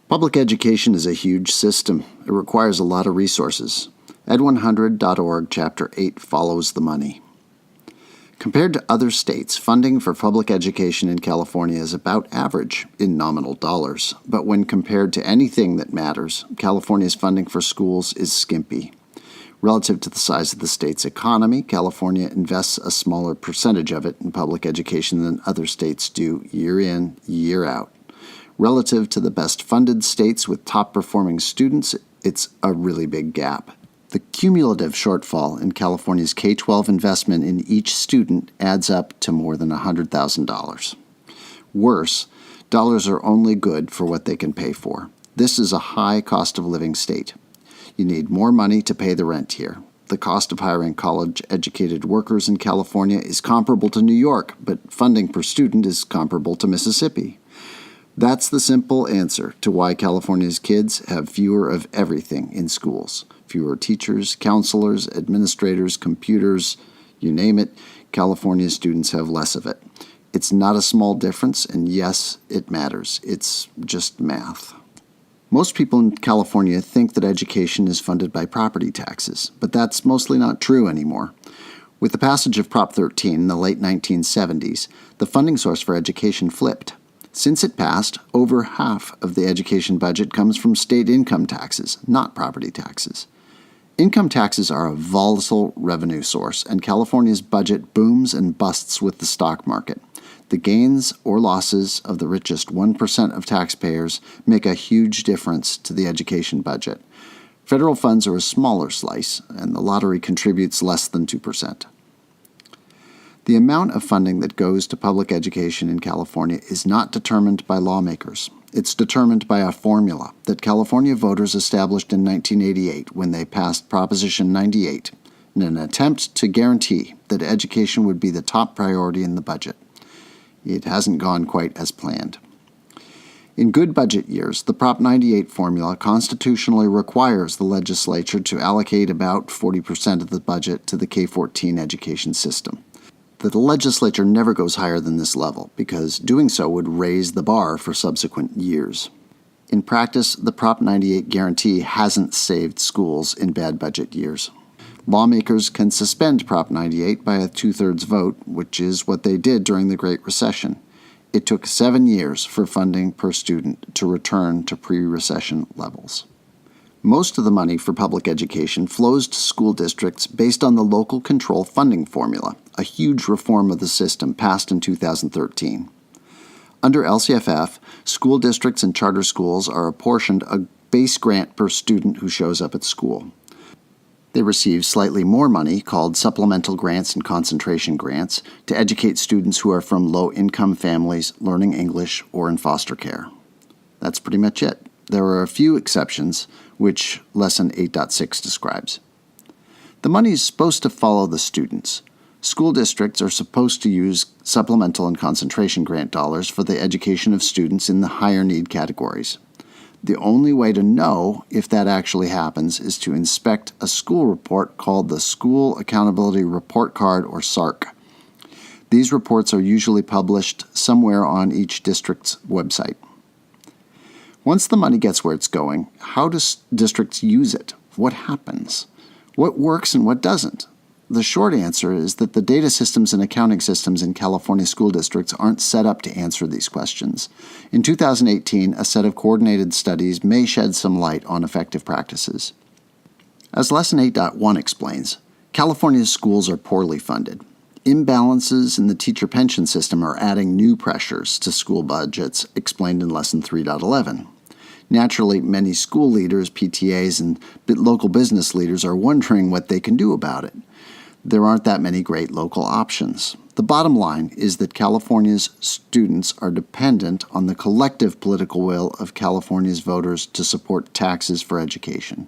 Public education is a huge system. It requires a lot of resources. Ed100.org Chapter 8 follows the money. Compared to other states, funding for public education in California is about average in nominal dollars, but when compared to anything that matters, California's funding for schools is skimpy. Relative to the size of the state's economy, California invests a smaller percentage of it in public education than other states do year in, year out. Relative to the best-funded states with top-performing students, it's a really big gap. The cumulative shortfall in California's K-12 investment in each student adds up to more than $100,000. Worse, dollars are only good for what they can pay for. This is a high cost of living state. You need more money to pay the rent here. The cost of hiring college-educated workers in California is comparable to New York, but funding per student is comparable to Mississippi. That's the simple answer to why California's kids have fewer of everything in schools. Fewer teachers, counselors, administrators, computers, you name it, California students have less of it. It's not a small difference, and yes, it matters. It's just math. Most people in California think that education is funded by property taxes, but that's mostly not true anymore. With the passage of Prop 13 in the late 1970s, the funding source for education flipped. Since it passed, over half of the education budget comes from state income taxes, not property taxes. Income taxes are a volatile revenue source, and California's budget booms and busts with the stock market. The gains or losses of the richest 1% of taxpayers make a huge difference to the education budget. Federal funds are a smaller slice, and the lottery contributes less than 2%. The amount of funding that goes to public education in California is not determined by lawmakers. It's determined by a formula that California voters established in 1988 when they passed Proposition 98 in an attempt to guarantee that education would be the top priority in the budget. It hasn't gone quite as planned. In good budget years, the Prop 98 formula constitutionally requires the legislature to allocate about 40% of the budget to the K-14 education system. The legislature never goes higher than this level because doing so would raise the bar for subsequent years. In practice, the Prop 98 guarantee hasn't saved schools in bad budget years. Lawmakers can suspend Prop 98 by a 2/3 vote, which is what they did during the Great Recession. It took 7 years for funding per student to return to pre-recession levels. Most of the money for public education flows to school districts based on the local control funding formula, a huge reform of the system passed in 2013. Under LCFF, school districts and charter schools are apportioned a base grant per student who shows up at school. They receive slightly more money, called supplemental grants and concentration grants, to educate students who are from low-income families learning English or in foster care. That's pretty much it. There are a few exceptions, which Lesson 8.6 describes. The money is supposed to follow the students. School districts are supposed to use supplemental and concentration grant dollars for the education of students in the higher need categories. The only way to know if that actually happens is to inspect a school report called the School Accountability Report Card, or SARC. These reports are usually published somewhere on each district's website. Once the money gets where it's going, how do districts use it? What happens? What works and what doesn't? The short answer is that the data systems and accounting systems in California school districts aren't set up to answer these questions. In 2018, a set of coordinated studies may shed some light on effective practices. As Lesson 8.1 explains, California's schools are poorly funded. Imbalances in the teacher pension system are adding new pressures to school budgets, explained in Lesson 3.11. Naturally, many school leaders, PTAs, and local business leaders are wondering what they can do about it. There aren't that many great local options. The bottom line is that California's students are dependent on the collective political will of California's voters to support taxes for education.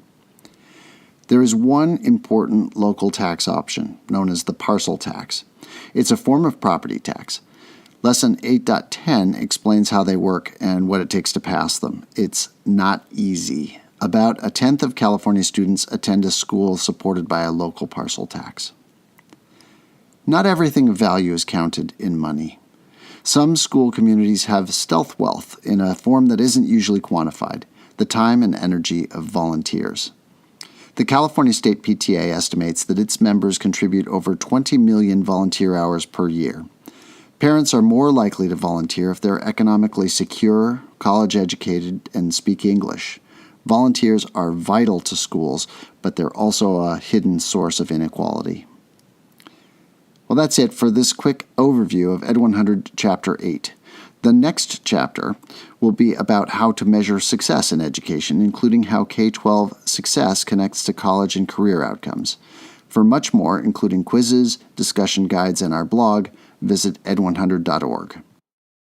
There is one important local tax option, known as the parcel tax. It's a form of property tax. Lesson 8.10 explains how they work and what it takes to pass them. It's not easy. About 1/10 of California students attend a school supported by a local parcel tax. Not everything of value is counted in money. Some school communities have stealth wealth in a form that isn't usually quantified. the time and energy of volunteers. The California State PTA estimates that its members contribute over 20 million volunteer hours per year. Parents are more likely to volunteer if they're economically secure, college-educated, and speak English. Volunteers are vital to schools, but they're also a hidden source of inequality. Well, that's it for this quick overview of Ed100 Chapter 8. The next chapter will be about how to measure success in education, including how K-12 success connects to college and career outcomes. For much more, including quizzes, discussion guides, and our blog, visit ed100.org.